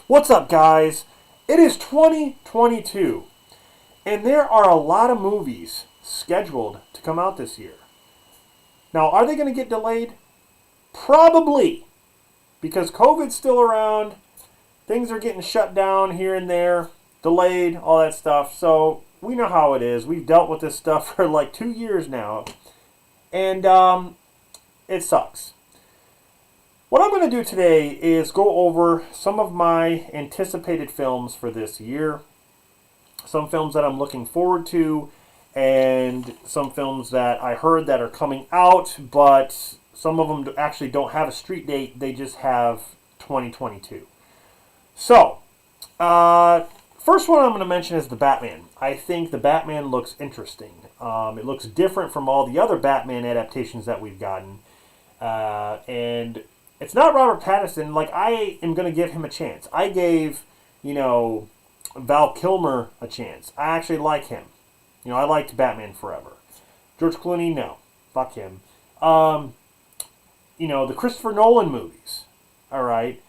What's up, guys? It is 2022, and there are a lot of movies scheduled to come out this year. Now, are they going to get delayed? Probably, because COVID's still around. Things are getting shut down here and there, delayed, all that stuff. So we know how it is. We've dealt with this stuff for like 2 years now, and it sucks. What I'm going to do today is go over some of my anticipated films for this year, some films that I'm looking forward to, and some films that I heard that are coming out, but some of them actually don't have a street date, they just have 2022. So, first one I'm going to mention is the Batman. I think the Batman looks interesting. It looks different from all the other Batman adaptations that we've gotten, and it's not Robert Pattinson. Like, I am going to give him a chance. I gave, Val Kilmer a chance. I actually like him. I liked Batman Forever. George Clooney, no. Fuck him. The Christopher Nolan movies. All right.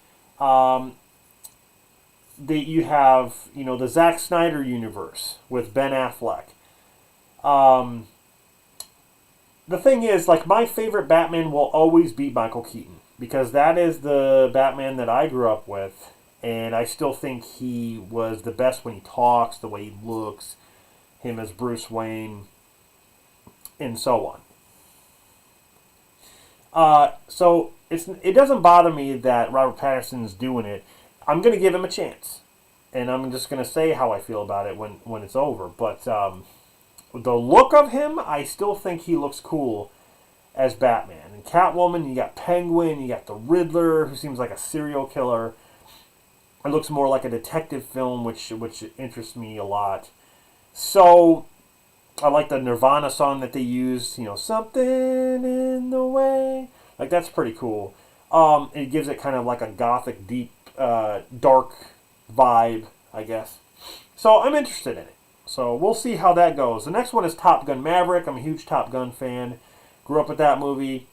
You have, the Zack Snyder universe with Ben Affleck. The thing is, my favorite Batman will always be Michael Keaton, because that is the Batman that I grew up with, and I still think he was the best when he talks, the way he looks, him as Bruce Wayne, and so on. So it doesn't bother me that Robert Pattinson's doing it. I'm going to give him a chance, and I'm just going to say how I feel about it when it's over. But the look of him, I still think he looks cool as Batman. And Catwoman, you got Penguin, you got the Riddler, who seems like a serial killer. It looks more like a detective film, which interests me a lot. So, I like the Nirvana song that they used, something in the way. That's pretty cool. It gives it kind of like a gothic, deep, dark vibe, I guess. So, I'm interested in it. So, we'll see how that goes. The next one is Top Gun Maverick. I'm a huge Top Gun fan. Grew up with that movie.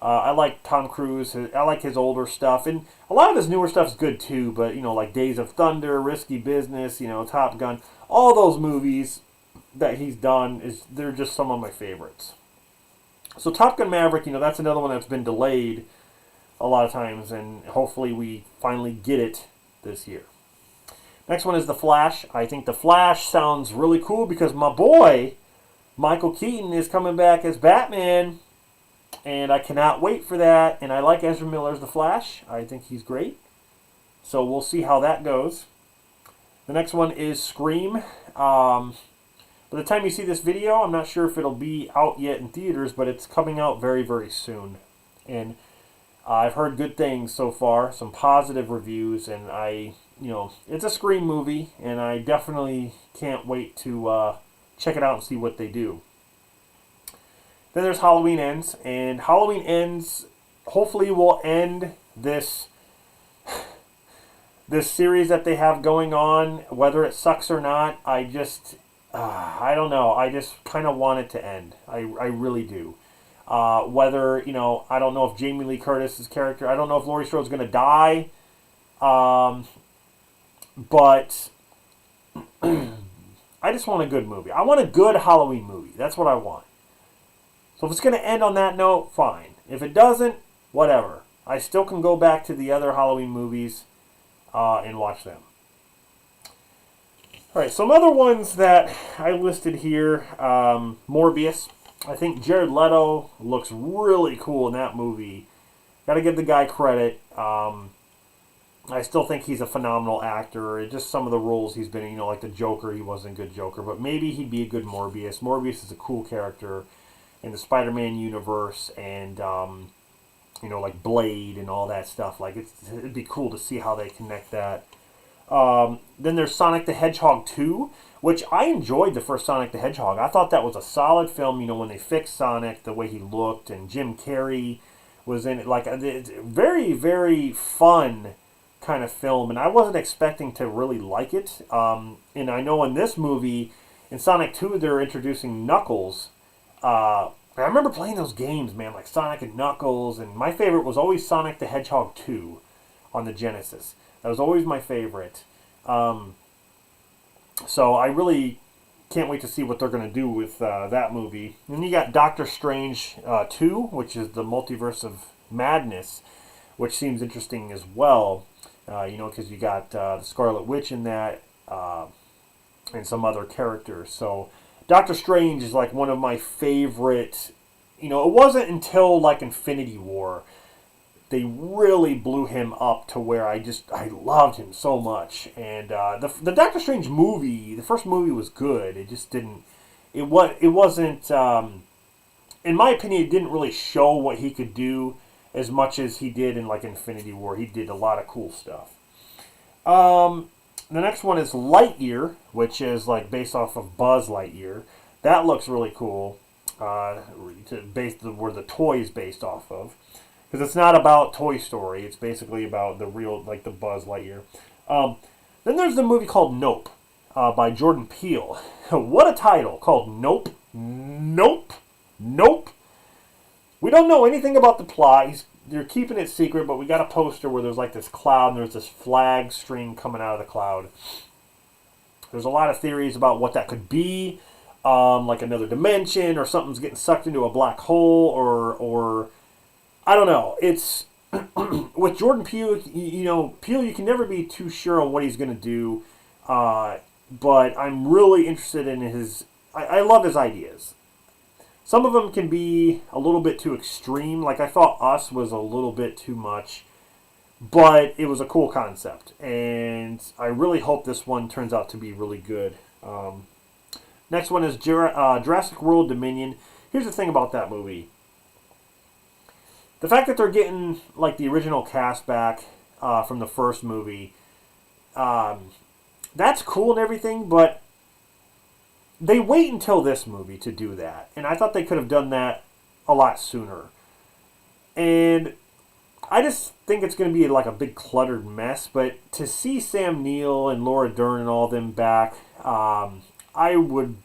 I like Tom Cruise. I like his older stuff. And a lot of his newer stuff is good too. But, like Days of Thunder, Risky Business, Top Gun. All those movies that he's done, they're just some of my favorites. So Top Gun Maverick, that's another one that's been delayed a lot of times. And hopefully we finally get it this year. Next one is The Flash. I think The Flash sounds really cool because my boy Michael Keaton is coming back as Batman, and I cannot wait for that. And I like Ezra Miller's The Flash. I think he's great. So we'll see how that goes. The next one is Scream. By the time you see this video, I'm not sure if it'll be out yet in theaters, but it's coming out very, very soon. And I've heard good things so far, some positive reviews, and it's a Scream movie, and I definitely can't wait to check it out and see what they do. Then there's Halloween Ends, and Halloween Ends hopefully will end this series that they have going on. Whether it sucks or not, I don't know. I just kind of want it to end. I really do. Whether, I don't know if Jamie Lee Curtis's character, I don't know if Laurie Strode's going to die, but I just want a good movie. I want a good Halloween movie. That's what I want. So if it's going to end on that note, fine. If it doesn't, whatever. I still can go back to the other Halloween movies and watch them. All right, some other ones that I listed here. Morbius. I think Jared Leto looks really cool in that movie. Got to give the guy credit. I still think he's a phenomenal actor. Just some of the roles he's been in, like the Joker, he wasn't a good Joker, but maybe he'd be a good Morbius. Morbius is a cool character in the Spider-Man universe, and like Blade and all that stuff. It'd be cool to see how they connect that. Then there's Sonic the Hedgehog 2, which I enjoyed the first Sonic the Hedgehog. I thought that was a solid film, when they fixed Sonic, the way he looked, and Jim Carrey was in it. It's very, very fun kind of film, and I wasn't expecting to really like it. And I know in this movie, in Sonic 2, they're introducing Knuckles. I remember playing those games, man, like Sonic and Knuckles, and my favorite was always Sonic the Hedgehog 2. on the Genesis. That was always my favorite. So I really can't wait to see what they're going to do with that movie. And you got Doctor Strange 2, which is the Multiverse of Madness, which seems interesting as well. Because you got the Scarlet Witch in that and some other characters. So Doctor Strange is like one of my favorite. It wasn't until like Infinity War they really blew him up to where I loved him so much. And the Doctor Strange movie, the first movie was good. It just didn't. It wasn't. In my opinion, it didn't really show what he could do as much as he did in like Infinity War. He did a lot of cool stuff. The next one is Lightyear, which is like based off of Buzz Lightyear. That looks really cool. Where the toy is based off of. Because it's not about Toy Story. It's basically about the real, like the Buzz Lightyear. Then there's the movie called Nope by Jordan Peele. What a title, called Nope. Nope. Nope. We don't know anything about the plot. They're keeping it secret, but we got a poster where there's like this cloud and there's this flag string coming out of the cloud. There's a lot of theories about what that could be. Like another dimension, or something's getting sucked into a black hole, or I don't know. It's with Jordan Peele, Peele, you can never be too sure on what he's going to do. But I'm really interested in his. I love his ideas. Some of them can be a little bit too extreme. Like I thought Us was a little bit too much, but it was a cool concept, and I really hope this one turns out to be really good. Next one is Jurassic World Dominion. Here's the thing about that movie. The fact that they're getting like the original cast back from the first movie, that's cool and everything, but they wait until this movie to do that. And I thought they could have done that a lot sooner. And I just think it's going to be like a big cluttered mess, but to see Sam Neill and Laura Dern and all them back, I would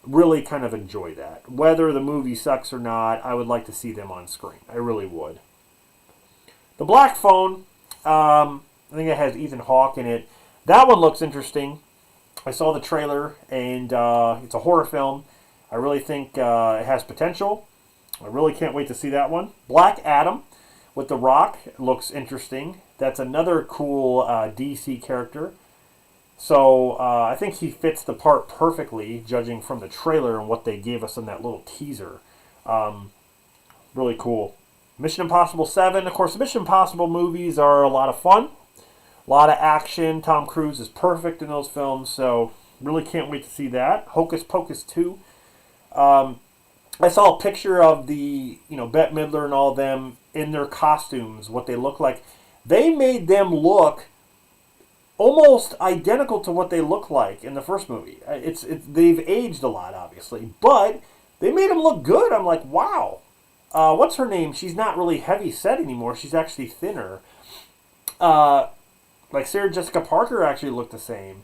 really kind of enjoy that. Whether the movie sucks or not, I would like to see them on screen. I really would. The Black Phone, I think it has Ethan Hawke in it. That one looks interesting. I saw the trailer, and it's a horror film. I really think it has potential. I really can't wait to see that one. Black Adam with The Rock looks interesting. That's another cool DC character. So I think he fits the part perfectly, judging from the trailer and what they gave us in that little teaser. Really cool. Mission Impossible 7. Of course, the Mission Impossible movies are a lot of fun. A lot of action. Tom Cruise is perfect in those films, so really can't wait to see that. Hocus Pocus 2. I saw a picture of the, Bette Midler and all them in their costumes, what they look like. They made them look almost identical to what they look like in the first movie. They've aged a lot, obviously, but they made them look good. I'm like, wow. What's her name? She's not really heavy set anymore. She's actually thinner. Like Sarah Jessica Parker actually looked the same.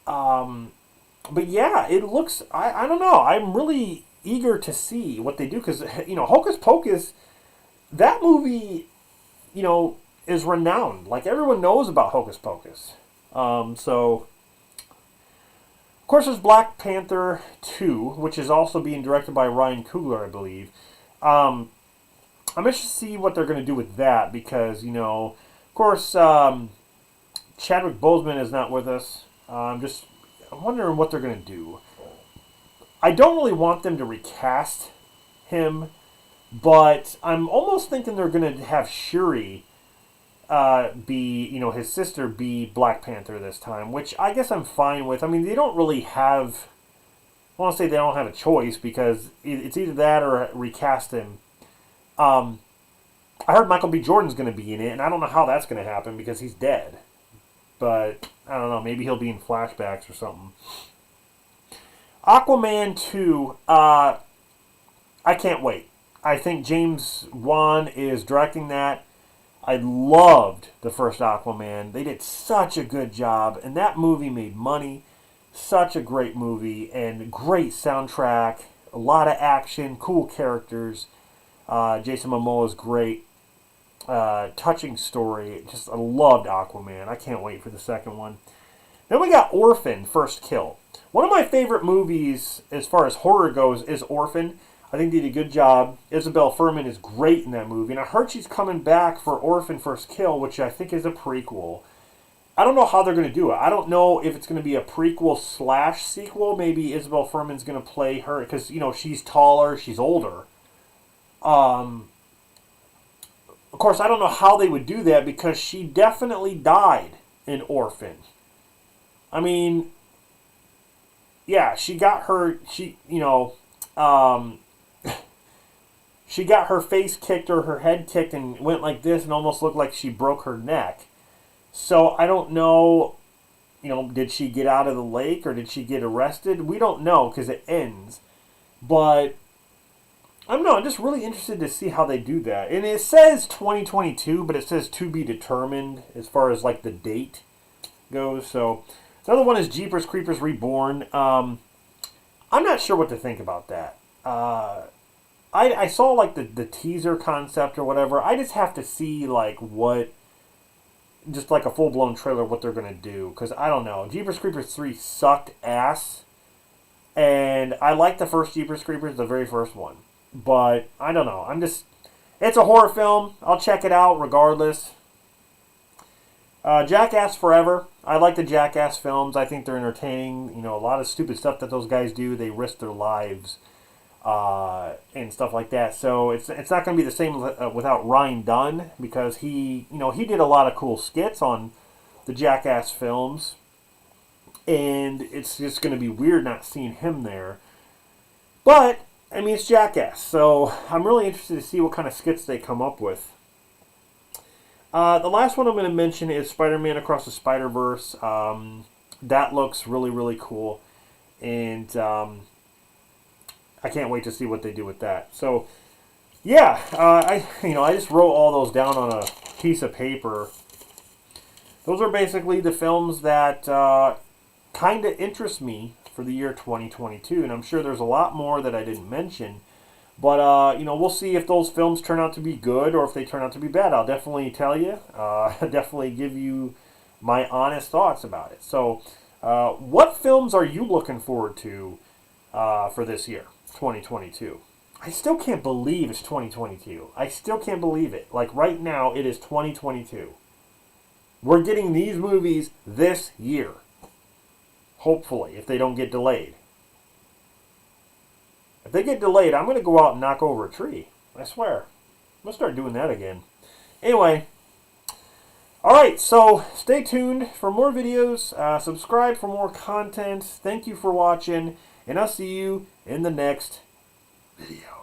But yeah, it looks. I don't know. I'm really eager to see what they do because Hocus Pocus, that movie, is renowned. Like everyone knows about Hocus Pocus. So of course there's Black Panther 2, which is also being directed by Ryan Coogler, I believe. I'm interested to see what they're going to do with that because of course Chadwick Boseman is not with us. I'm wondering what they're going to do. I don't really want them to recast him, but I'm almost thinking they're going to have Shuri be, his sister be Black Panther this time, which I guess I'm fine with. I mean, they don't really have, I want to say they don't have a choice because it's either that or recast him. I heard Michael B. Jordan's going to be in it, and I don't know how that's going to happen because he's dead. But, I don't know, maybe he'll be in flashbacks or something. Aquaman 2, I can't wait. I think James Wan is directing that. I loved the first Aquaman. They did such a good job, and that movie made money. Such a great movie, and great soundtrack. A lot of action, cool characters. Jason Momoa is great. touching story. Just I loved Aquaman. I can't wait for the second one. Then we got Orphan, First Kill. One of my favorite movies as far as horror goes is Orphan. I think they did a good job. Isabel Fuhrman is great in that movie. And I heard she's coming back for Orphan, First Kill, which I think is a prequel. I don't know how they're going to do it. I don't know if it's going to be a prequel / sequel. Maybe Isabel Fuhrman's going to play her because, you know, she's taller, she's older. Of course, I don't know how they would do that because she definitely died in Orphan. I mean, yeah, she got her, she got her face kicked or her head kicked and went like this and almost looked like she broke her neck. So I don't know, did she get out of the lake or did she get arrested? We don't know because it ends. But I don't know. I'm just really interested to see how they do that. And it says 2022, but it says to be determined as far as like the date goes. So the other one is Jeepers Creepers Reborn. I'm not sure what to think about that. I saw like the teaser concept or whatever. I just have to see like just like a full-blown trailer what they're going to do. Because I don't know. Jeepers Creepers 3 sucked ass. And I like the first Jeepers Creepers, the very first one. But I don't know. It's a horror film. I'll check it out regardless. Jackass Forever. I like the Jackass films. I think they're entertaining. A lot of stupid stuff that those guys do. They risk their lives and stuff like that. So it's not going to be the same without Ryan Dunn because he did a lot of cool skits on the Jackass films. And it's just going to be weird not seeing him there. But I mean, it's Jackass, so I'm really interested to see what kind of skits they come up with. The last one I'm going to mention is Spider-Man Across the Spider-Verse. That looks really, really cool, and I can't wait to see what they do with that. So, yeah, I just wrote all those down on a piece of paper. Those are basically the films that kind of interest me for the year 2022, and I'm sure there's a lot more that I didn't mention, but we'll see if those films turn out to be good or if they turn out to be bad. I'll definitely tell you, definitely give you my honest thoughts about it. So what films are you looking forward to for this year, 2022? I still can't believe it's 2022. I still can't believe it. Like right now, it is 2022. We're getting these movies this year. Hopefully, if they don't get delayed. If they get delayed, I'm going to go out and knock over a tree. I swear. I'm going to start doing that again. Anyway. Alright, so stay tuned for more videos. Subscribe for more content. Thank you for watching. And I'll see you in the next video.